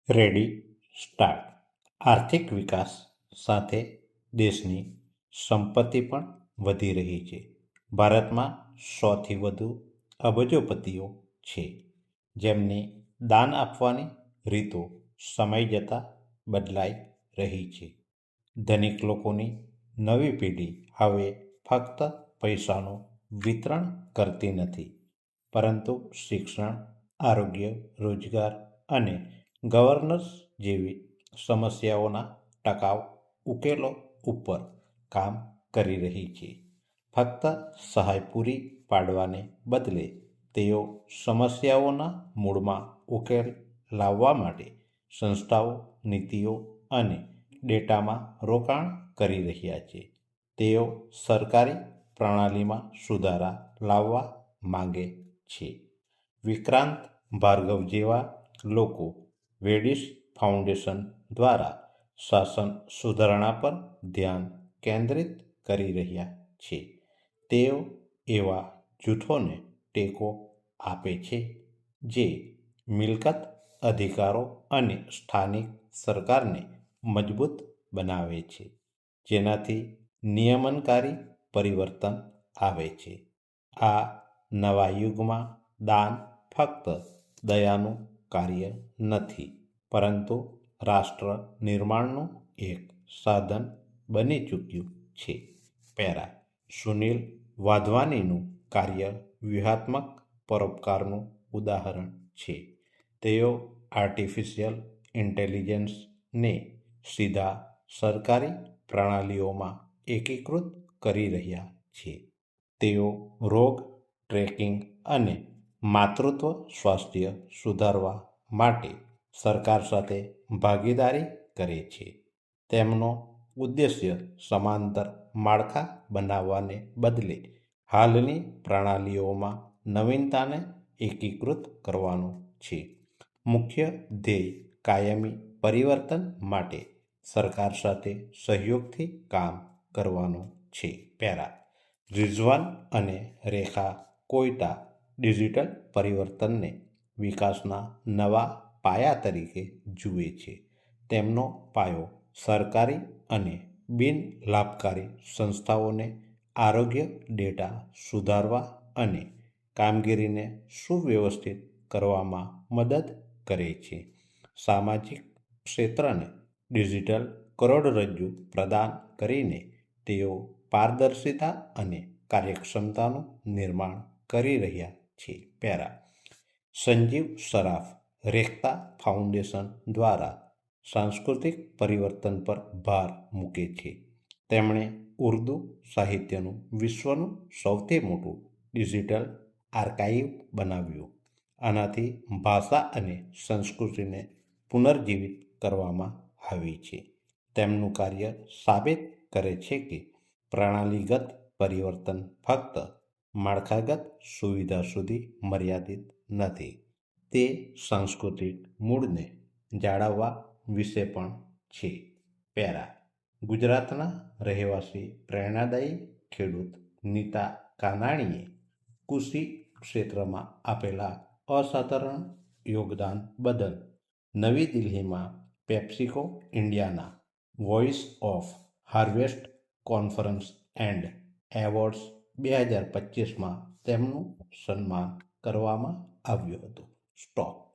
Ready start. આર્થિક વિકાસ સાથે દેશની સંપત્તિ પણ વધી રહી છે. ભારતમાં 100થી વધુ અબજોપતિઓ છે, જેમની દાન આપવાની રીતો સમય જતાં બદલાઈ રહી છે. ધનિક લોકોની નવી પેઢી હવે ફક્ત પૈસાનું વિતરણ કરતી નથી, પરંતુ શિક્ષણ, આરોગ્ય, રોજગાર અને ગવર્નન્સ જેવી સમસ્યાઓના ટકાઉ ઉકેલો ઉપર કામ કરી રહી છે. ફક્ત સહાય પૂરી પાડવાને બદલે તેઓ સમસ્યાઓના મૂળમાં ઉકેલ લાવવા માટે સંસ્થાઓ, નીતિઓ અને ડેટામાં રોકાણ કરી રહ્યા છે. તેઓ સરકારી પ્રણાલીમાં સુધારા લાવવા માંગે છે. વિક્રાંત ભાર્ગવ જેવા લોકો વેડિશ ફાઉન્ડેશન દ્વારા શાસન સુધારણા પર ધ્યાન કેન્દ્રિત કરી રહ્યા છે. તેઓ એવા જૂથોને ટેકો આપે છે જે મિલકત અધિકારો અને સ્થાનિક સરકારને મજબૂત બનાવે છે, જેનાથી નિયમનકારી પરિવર્તન આવે છે. આ નવા યુગમાં દાન ફક્ત દયાનું કાર્ય નથી, પરંતુ રાષ્ટ્ર નિર્માણનું એક સાધન બની ચૂક્યું છે. પેરા. સુનિલ વાધવાનીનું કાર્ય વ્યૂહાત્મક પરોપકારનું ઉદાહરણ છે. તેઓ આર્ટિફિશિયલ ઇન્ટેલિજન્સને સીધા સરકારી પ્રણાલીઓમાં એકીકૃત કરી રહ્યા છે. તેઓ રોગ ટ્રેકિંગ અને માતૃત્વ સ્વાસ્થ્ય સુધારવા માટે સરકાર સાથે ભાગીદારી કરે છે. તેમનો ઉદ્દેશ્ય સમાંતર માળખા બનાવવાને બદલે હાલની પ્રણાલીઓમાં નવીનતાને એકીકૃત કરવાનો છે. મુખ્ય ધ્યેય કાયમી પરિવર્તન માટે સરકાર સાથે સહયોગથી કામ કરવાનો છે. પેરા. રિઝવાન અને રેખા કોઈટા ડિજિટલ પરિવર્તનને વિકાસના નવા પાયા તરીકે જુએ છે. તેમનો પાયો સરકારી અને બિન-લાભકારી સંસ્થાઓને આરોગ્ય ડેટા સુધારવા અને કામગીરીને સુવ્યવસ્થિત કરવામાં મદદ કરે છે. સામાજિક ક્ષેત્રને ડિજિટલ કરોડરજ્જુ પ્રદાન કરીને તેઓ પારદર્શિતા અને કાર્યક્ષમતાનું નિર્માણ કરી રહ્યા છે. પેરા. સંજીવ સરાફ રેખ્તા ફાઉન્ડેશન દ્વારા સાંસ્કૃતિક પરિવર્તન પર ભાર મૂકે છે. તેમણે ઉર્દૂ સાહિત્યનું વિશ્વનું સૌથી મોટું ડિજિટલ આર્કાઇવ બનાવ્યું. આનાથી ભાષા અને સંસ્કૃતિને પુનર્જીવિત કરવામાં આવી છે. તેમનું કાર્ય સાબિત કરે છે કે પ્રણાલીગત પરિવર્તન ફક્ત માળખાગત સુવિધા સુધી મર્યાદિત નથી, તે સાંસ્કૃતિક મૂળને જાળવવા વિશે પણ છે. પેરા. ગુજરાતના રહેવાસી પ્રેરણાદાયી ખેડૂત નીતા કાનાણીએ કૃષિ ક્ષેત્રમાં આપેલા અસાધારણ યોગદાન બદલ નવી દિલ્હીમાં પેપ્સિકો ઇન્ડિયાના voice of harvest conference and awards 2025માં તેમનું સન્માન કરવામાં આવ્યું હતું. સ્ટોપ.